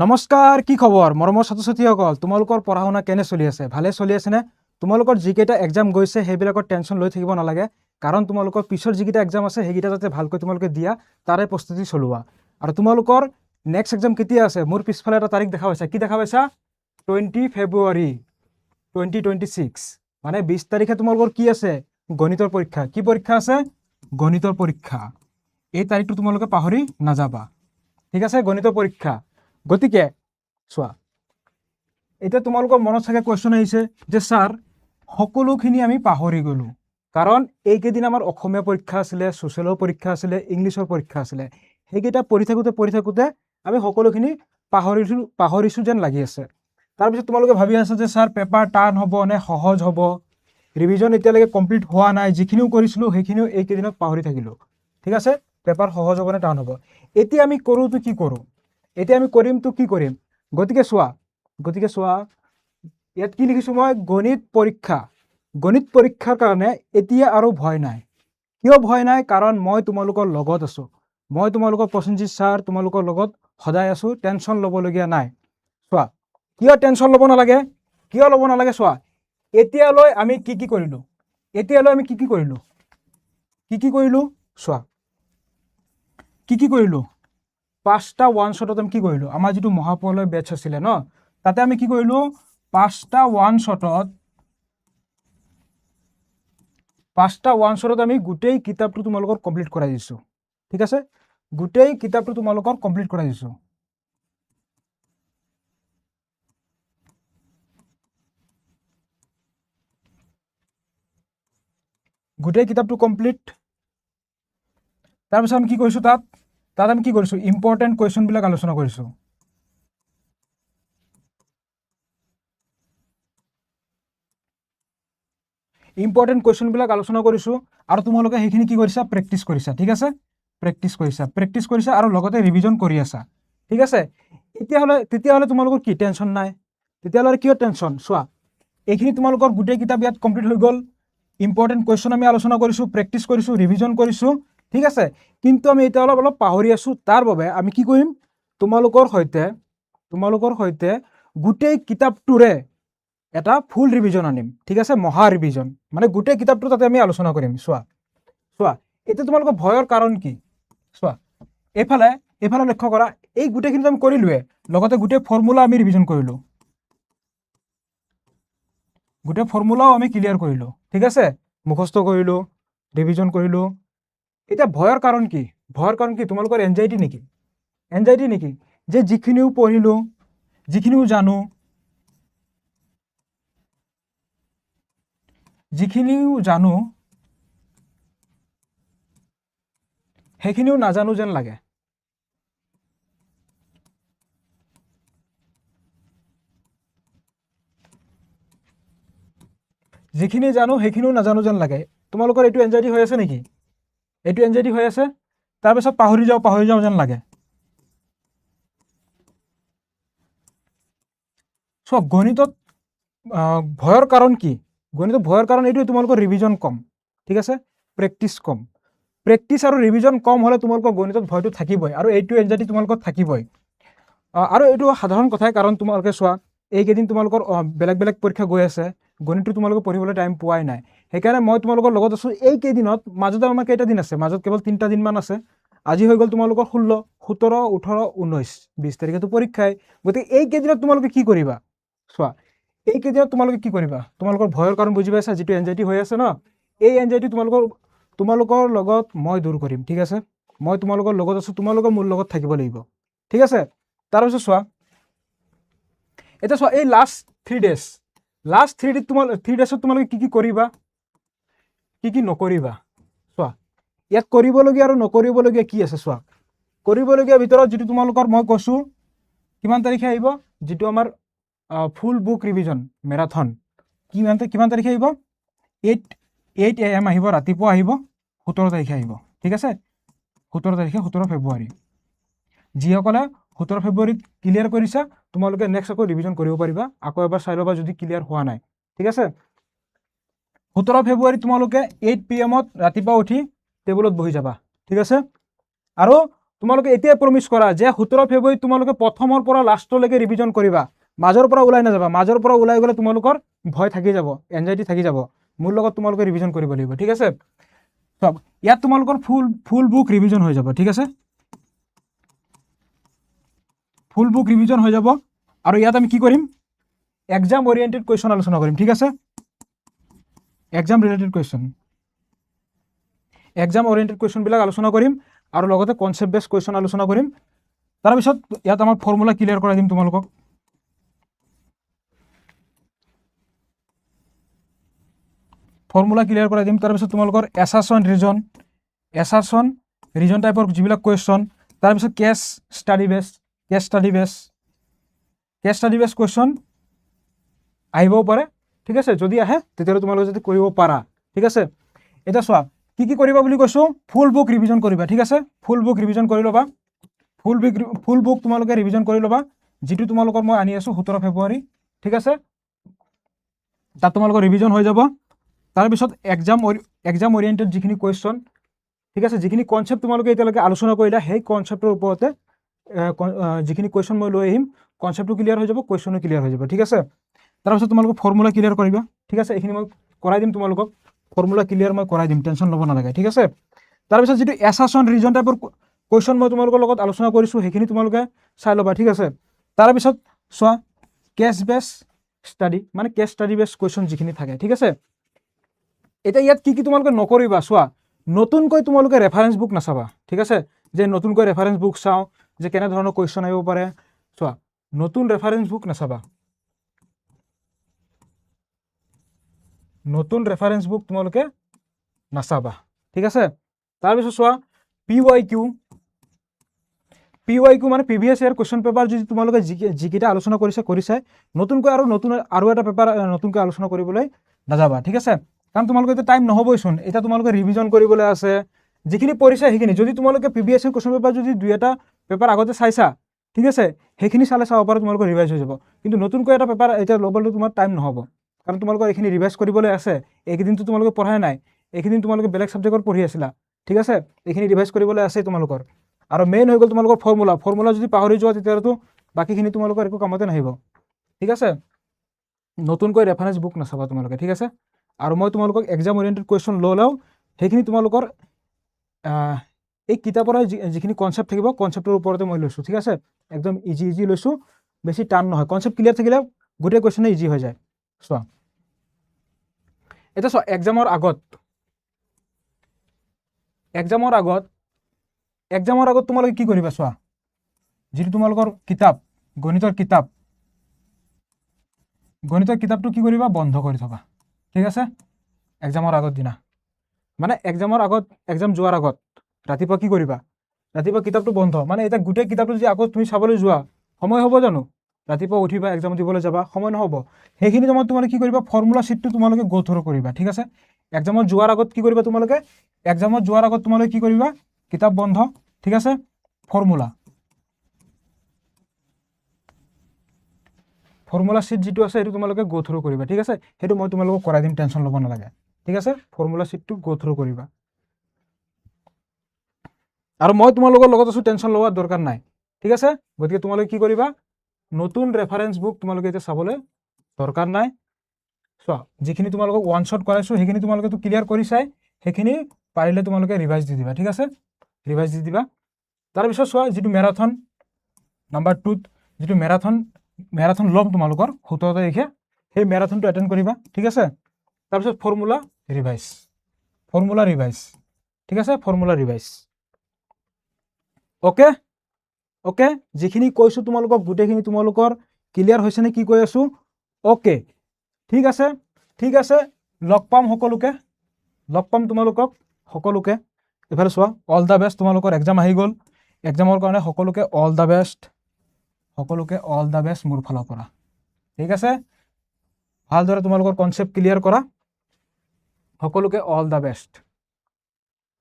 নমস্কাৰ, কি খবৰ মৰমৰ ছাত্ৰ ছাত্ৰীসকল? তোমালোকৰ পঢ়া শুনা কেনে চলি আছে? ভালে চলি আছেনে? তোমালোকৰ যিকেইটা এক্সাম গৈছে সেইবিলাকৰ টেনশ্যন লৈ থাকিব নালাগে, কাৰণ তোমালোকৰ পিছৰ যিকেইটা এক্সাম আছে সেইকেইটা যাতে ভালকৈ তোমালোকে দিয়া তাৰে প্ৰস্তুতি চলোৱা। আৰু তোমালোকৰ নেক্সট এক্সাম কেতিয়া আছে? মোৰ পিছফালে এটা তাৰিখ দেখা পাইছা। কি দেখা পাইছা? 20 ফেব্ৰুৱাৰী 2026, মানে 20 তাৰিখে তোমালোকৰ কি আছে? গণিতৰ পৰীক্ষা। কি পৰীক্ষা আছে? গণিতৰ পৰীক্ষা। এই তাৰিখটো তোমালোকে পাহৰি নাযাবা, ঠিক আছে? গণিতৰ পৰীক্ষা। গতিকে চোৱা, এতিয়া তোমালোকৰ মনত চাগে কুৱেশ্যন আহিছে যে ছাৰ সকলোখিনি আমি পাহৰি গ'লোঁ, কাৰণ এইকেইদিন আমাৰ অসমীয়া পৰীক্ষা আছিলে, ছ'চিয়েলৰ পৰীক্ষা আছিলে, ইংলিছৰ পৰীক্ষা আছিলে। সেইকেইটা পঢ়ি থাকোঁতে আমি সকলোখিনি পাহৰিছোঁ যেন লাগি আছে। তাৰপিছত তোমালোকে ভাবি আছা যে ছাৰ পেপাৰ টান হ'ব নে সহজ হ'ব, ৰিভিজন এতিয়ালৈকে কমপ্লিট হোৱা নাই, যিখিনিও কৰিছিলোঁ সেইখিনিও এইকেইদিনত পাহৰি থাকিলোঁ, ঠিক আছে? পেপাৰ সহজ হ'ব নে টান হ'ব? এতিয়া আমি কৰোঁতো কি কৰোঁ? এতিয়া আমি কৰিমতো কি কৰিম? গতিকে চোৱা ইয়াত কি লিখিছোঁ মই? গণিত পৰীক্ষাৰ কাৰণে এতিয়া আৰু ভয় নাই। কিয় ভয় নাই? কাৰণ মই তোমালোকৰ লগত আছোঁ। মই তোমালোকৰ প্ৰসেনজিৎ ছাৰ তোমালোকৰ লগত সদায় আছোঁ, টেনশ্যন ল'বলগীয়া নাই। চোৱা, কিয় টেনশ্যন ল'ব নালাগে? চোৱা, এতিয়ালৈ আমি কি কৰিলোঁ? চোৱা, কি কৰিলোঁ? 5টা ওৱান শ্বটত আমি কি কৰিলোঁ? আমাৰ যিটো মহাপলয় বেটছ আছিলে ন, তাতে আমি কি কৰিলোঁ? 5টা ওৱান শ্বটত আমি গোটেই কিতাপটো তোমালোকৰ কমপ্লিট কৰাই দিছোঁ, ঠিক আছে? গোটেই কিতাপটো তোমালোকৰ কমপ্লিট কৰাই দিছোঁ। গোটেই কিতাপটো কমপ্লিট। তাৰপিছত আমি কি কৰিছোঁ? তাত আমি কি কৰিছোঁ? ইম্পৰ্টেণ্ট কুৱেশ্যনবিলাক আলোচনা কৰিছোঁ। আৰু তোমালোকে সেইখিনি কি কৰিছা? প্ৰেক্টিছ কৰিছা, ঠিক আছে? প্ৰেক্টিছ কৰিছা আৰু লগতে ৰিভিজন কৰি আছা, ঠিক আছে? তেতিয়াহ'লে তোমালোকৰ কি টেনশ্যন নাই? তেতিয়াহ'লে কিয় টেনশ্যন? চোৱা, এইখিনি তোমালোকৰ গোটেই কিতাপ ইয়াত কমপ্লিট হৈ গ'ল। ইম্পৰ্টেণ্ট কুৱেশ্যন আমি আলোচনা কৰিছোঁ, প্ৰেক্টিছ কৰিছোঁ, ৰিভিজন কৰিছোঁ, ঠিক আছে? কিন্তু আমি এতিয়া অলপ পাহৰি আছোঁ। তাৰ বাবে আমি কি কৰিম? তোমালোকৰ সৈতে গোটেই কিতাপটোৰে এটা ফুল ৰিভিজন আনিম, ঠিক আছে? মহা ৰিভিজন, মানে গোটেই কিতাপটো তাতে আমি আলোচনা কৰিম। চোৱা, এতিয়া তোমালোকৰ ভয়ৰ কাৰণ কি? চোৱা, এইফালে লক্ষ্য কৰা, এই গোটেইখিনি আমি কৰিলোৱে, লগতে গোটেই ফৰ্মুলা আমি ৰিভিজন কৰিলোঁ, গোটেই ফৰ্মুলাও আমি ক্লিয়াৰ কৰিলোঁ, ঠিক আছে? মুখস্থ কৰিলোঁ, ৰিভিজন কৰিলোঁ। এতিয়া ভয়ৰ কাৰণ কি? তোমালোকৰ এনজাইটি নেকি? যে যিখিনিও পঢ়িলোঁ, যিখিনিও জানো, সেইখিনিও নাজানো যেন লাগে। যিখিনি জানো সেইখিনিও নাজানো যেন লাগে। তোমালোকৰ এইটো এনজাইটি হৈ আছে নেকি? তাৰপিছত পাহৰি যাওঁ যেন লাগে। চোৱা, গণিতত ভয়ৰ কাৰণ কি? এইটোৱে, তোমালোকৰ ৰিভিজন কম, ঠিক আছে? প্ৰেক্টিছ আৰু ৰিভিজন কম হ'লে তোমালোকৰ গণিতত ভয়টো থাকিবই, আৰু এইটো এনজাইটি তোমালোকৰ থাকিবই। আৰু এইটো সাধাৰণ কথাই, কাৰণ তোমালোকে চোৱা, এইকেইদিন তোমালোকৰ বেলেগ পৰীক্ষা গৈ আছে, গণিতটো তোমালোকে পঢ়িবলৈ টাইম পোৱাই নাই। সেইকাৰণে মই তোমালোকৰ লগত আছোঁ এইকেইদিনত। মাজতে আমাৰ কেইটা দিন আছে? মাজত কেৱল 3টা দিনমান আছে। আজি হৈ গ'ল তোমালোকৰ 16, 17, 18, 19, 20 তাৰিখেতো পৰীক্ষাই। গতিকে এইকেইদিনত তোমালোকে কি কৰিবা? চোৱা, এইকেইদিনত তোমালোকে কি কৰিবা? তোমালোকৰ ভয়ৰ কাৰণ বুজি পাইছা? যিটো এনজাইটি হৈ আছে ন, এই এনজাইটি তোমালোকৰ লগত মই দূৰ কৰিম, ঠিক আছে? মই তোমালোকৰ লগত আছোঁ, তোমালোকে মোৰ লগত থাকিব লাগিব, ঠিক আছে? তাৰপিছত চোৱা, এতিয়া চোৱা, এই লাষ্ট 3 ডেজত তোমালোকে কি কৰিবা, কি নকৰিবা? চোৱা, ইয়াত কৰিবলগীয়া আৰু নকৰিবলগীয়া কি আছে? চোৱা, কৰিবলগীয়া ভিতৰত যিটো তোমালোকৰ মই কৈছোঁ, কিমান তাৰিখে আহিব? যিটো আমাৰ ফুল বুক ৰিভিজন মেৰাথন, কিমান তাৰিখে আহিব? 8 AM আহিব, ৰাতিপুৱা আহিব, 17 তাৰিখে আহিব, ঠিক আছে? 17 ফেব্ৰুৱাৰী। যিসকলে 17 ফেব্ৰুৱাৰীত ক্লিয়াৰ কৰিছা, তোমালোকে নেক্সট আকৌ ৰিভিজন কৰিব পাৰিবা। আকৌ এবাৰ চাই ল'বা যদি ক্লিয়াৰ হোৱা নাই, ঠিক আছে? 17 ফেব্ৰুৱাৰীত তোমালোকে 8 PM ৰাতিপুৱা উঠি টেবুলত বহি যাবা, ঠিক আছে? আৰু তোমালোকে এতিয়াই প্ৰমিছ কৰা যে 17 ফেব্ৰুৱাৰীত তোমালোকে প্ৰথমৰ পৰা লাষ্টলৈকে ৰিভিজন কৰিবা, মাজৰ পৰা ওলাই নাযাবা। মাজৰ পৰা ওলাই গ'লে তোমালোকৰ ভয় থাকি যাব, এনজাইটি থাকি যাব। মোৰ লগত তোমালোকে ৰিভিজন কৰিব লাগিব, ঠিক আছে। চব ইয়াত তোমালোকৰ ফুল বুক ৰিভিজন হৈ যাব, ঠিক আছে। ফুল বুক ৰিভিজন হৈ যাব। আৰু ইয়াত আমি কি কৰিম, এক্সাম ওৰিয়েণ্টেড কুৱেশ্যন আলোচনা কৰিম, ঠিক আছে। এক্সাম ৰিলেটেড কুৱেশ্যন, এক্সাম ওৰিয়েণ্টেড কুৱেশ্যনবিলাক আলোচনা কৰিম আৰু লগতে কনচেপ্ট বেছ কুৱেশ্যন আলোচনা কৰিম। তাৰপিছত ইয়াত আমাৰ ফৰ্মুলা ক্লিয়াৰ কৰাই দিম তোমালোকক। ফৰ্মুলা ক্লিয়াৰ কৰাই দিম। তাৰপিছত তোমালোকৰ এছাৰশ্যন ৰিজন টাইপৰ যিবিলাক কুৱেশ্যন, তাৰপিছত কেছ ষ্টাডি বেছ কুৱেশ্যন আহিবও পাৰে, ঠিক আছে। যদি আহে তেতিয়াহ'লে তোমালোকে যদি কৰিব পাৰা, ঠিক আছে। এতিয়া চোৱা কি কি কৰিবা বুলি কৈছোঁ, ফুল বুক ৰিভিজন কৰিবা, ঠিক আছে। ফুল বুক ৰিভিজন কৰি ল'বা, ফুল বুক তোমালোকে ৰিভিজন কৰি ল'বা, যিটো তোমালোকৰ মই আনি আছোঁ 17 ফেব্ৰুৱাৰী, ঠিক আছে। তাত তোমালোকৰ ৰিভিজন হৈ যাব। তাৰপিছত এক্সাম ওৰিয়েণ্টেড যিখিনি কুৱেশ্যন, ঠিক আছে, যিখিনি কনচেপ্ট তোমালোকে এতিয়ালৈকে আলোচনা কৰিলা, সেই কনচেপ্টৰ ওপৰতে যিখিনি কুৱেশ্যন মই লৈ আহিম, কনচেপ্টটো ক্লিয়াৰ হৈ যাব, কুৱেশ্যনো ক্লিয়াৰ হৈ যাব, ঠিক আছে। তাৰপিছত তোমালোকে ফৰ্মুলা ক্লিয়াৰ কৰিবা, ঠিক আছে। এইখিনি মই কৰাই দিম তোমালোকক, ফৰ্মুলা ক্লিয়াৰ মই কৰাই দিম, টেনশ্যন ল'ব নালাগে, ঠিক আছে। তাৰপিছত যিটো এছাৰশ্যন ৰিজন টাইপৰ কুৱেশ্যন মই তোমালোকৰ লগত আলোচনা কৰিছোঁ, সেইখিনি তোমালোকে চাই ল'বা, ঠিক আছে। তাৰপিছত চোৱা কেছ বেছ ষ্টাডি, মানে কেছ ষ্টাডি বেছ কুৱেশ্যন যিখিনি থাকে, ঠিক আছে। এতিয়া ইয়াত কি কি তোমালোকে নকৰিবা, চোৱা নতুনকৈ তোমালোকে ৰেফাৰেঞ্চ বুক নাচাবা, ঠিক আছে। যে নতুনকৈ ৰেফাৰেঞ্চ বুক চাওঁ, যে কেনেধৰণৰ কুৱেশ্যন আহিব পাৰে, চোৱা নতুন ৰেফাৰেঞ্চ বুক নাচাবা, নতুন ৰেফাৰেঞ্চ বুক তোমালোকে নাচাবা, ঠিক আছে। তাৰপিছত চোৱা PYQ মানে প্ৰিভিয়াছ ইয়াৰ কুৱেশ্যন পেপাৰ যদি তোমালোকে যিকেইটা আলোচনা কৰিছে নতুনকৈ আৰু এটা পেপাৰ নতুনকৈ আলোচনা কৰিবলৈ নাযাবা, ঠিক আছে। কাৰণ তোমালোকে এতিয়া টাইম নহ'বইচোন, এতিয়া তোমালোকে ৰিভিজন কৰিবলৈ আছে, যিখিনি পঢ়িছা সেইখিনি। যদি তোমালোকে প্ৰিভিয়াছ ইয়াৰ কুৱেশ্যন পেপাৰ যদি 2-এটা পেপাৰ আগতে চাইছা, ঠিক আছে, সেইখিনি চালে চাব পাৰা তোমালোকৰ ৰিভাইজ হৈ যাব। কিন্তু নতুনকৈ এটা পেপাৰ এতিয়া ল'বলৈ তোমাৰ টাইম নহ'ব, কাৰণ তোমালোকৰ এইখিনি ৰিভাইজ কৰিবলৈ আছে। এইকেইদিনটো তোমালোকে পঢ়াই নাই, এইকেইদিন তোমালোকে বেলেগ ছাবজেক্টত পঢ়ি আছিলা, ঠিক আছে। এইখিনি ৰিভাইজ কৰিবলৈ আছে তোমালোকৰ। আৰু মেইন হৈ গ'ল তোমালোকৰ ফৰ্মুলা যদি পাহৰি যোৱা তেতিয়াহ'লেতো বাকীখিনি তোমালোকৰ একো কামতে নাহিব, ঠিক আছে। নতুনকৈ ৰেফাৰেঞ্চ বুক নাচাবা তোমালোকে, ঠিক আছে। আৰু মই তোমালোকক এক্সাম ওৰিয়েণ্টেড কুৱেশ্যন ল'লেও সেইখিনি তোমালোকৰ এই কিতাপৰ যিখিনি কনচেপ্ট থাকিব, কনচেপ্টৰ ওপৰতে মই লৈছোঁ, ঠিক আছে। একদম ইজি লৈছোঁ, বেছি টান নহয়। কনচেপ্ট ক্লিয়াৰ থাকিলে গোটেই কুৱেশ্যনে ইজি হৈ যায়। চোৱা এতিয়া চোৱা এক্সামৰ আগত তোমালোকে কি কৰিবা, চোৱা যিটো তোমালোকৰ কিতাপ, গণিতৰ কিতাপটো কি কৰিবা, বন্ধ কৰি থবা, ঠিক আছে। এক্সামৰ আগৰ দিনা, মানে এক্সামৰ আগত, এক্সাম যোৱাৰ আগত ৰাতিপুৱা কি কৰিবা, ৰাতিপুৱা কিতাপটো বন্ধ। মানে এতিয়া গোটেই কিতাপটো যদি আকৌ তুমি চাবলৈ যোৱা, সময় হ'ব জানো? ৰাতিপুৱা উঠিবা, এক্সাম দিবলৈ যাবা, সময় নহ'ব। সেইখিনি সময়ত তোমালোকে কি কৰিবা, ফৰ্মুলা শ্বীটটো তোমালোকে গো থ্ৰু কৰিবা, ঠিক আছে। এক্সামত যোৱাৰ আগত কি কৰিবা তোমালোকে, কিতাপ বন্ধ, ঠিক আছে। ফৰ্মুলা শ্বীট যিটো আছে সেইটো তোমালোকে গো থ্ৰু কৰিবা, ঠিক আছে। সেইটো মই তোমালোকক কৰাই দিম, টেনশ্যন ল'ব নালাগে, ঠিক আছে। ফৰ্মুলা শ্বীটটো গো থ্ৰু কৰিবা। আৰু মই তোমালোকৰ লগত আছোঁ, টেনশ্যন লোৱাৰ দৰকাৰ নাই, ঠিক আছে। গতিকে তোমালোকে কি কৰিবা, নতুন ৰেফাৰেঞ্চ বুক তোমালোকে এতিয়া চাবলৈ দৰকাৰ নাই। চোৱা যিখিনি তোমালোকক ওৱান শ্বট কৰাইছোঁ সেইখিনি তোমালোকেতো ক্লিয়াৰ কৰিছাই, সেইখিনি পাৰিলে তোমালোকে ৰিভাইজ দি দিবা, ঠিক আছে। ৰিভাইজ দি দিবা। তাৰপিছত চোৱা যিটো মেৰাথন নাম্বাৰ 2ত যিটো মেৰাথন ল'ম তোমালোকৰ 17 তাৰিখে, সেই মেৰাথনটো এটেণ্ড কৰিবা, ঠিক আছে। তাৰপিছত ফৰ্মুলা ৰিভাইজ, ঠিক আছে। Formula revise, okay. যিখিনি কৈছোঁ তোমালোকক গোটেইখিনি তোমালোকৰ ক্লিয়াৰ হৈছেনে, কি কৈ আছোঁ? অ'কে, ঠিক আছে। লগ পাম তোমালোকক সকলোকে। এইফালে চোৱা অল দ্য বেষ্ট, তোমালোকৰ এক্সাম আহি গ'ল। এক্সামৰ কাৰণে সকলোকে অল দ্য বেষ্ট, মোৰ ফালৰ পৰা, ঠিক আছে। ভালদৰে তোমালোকৰ কনচেপ্ট ক্লিয়াৰ কৰা, সকলোকে অল দ্য বেষ্ট।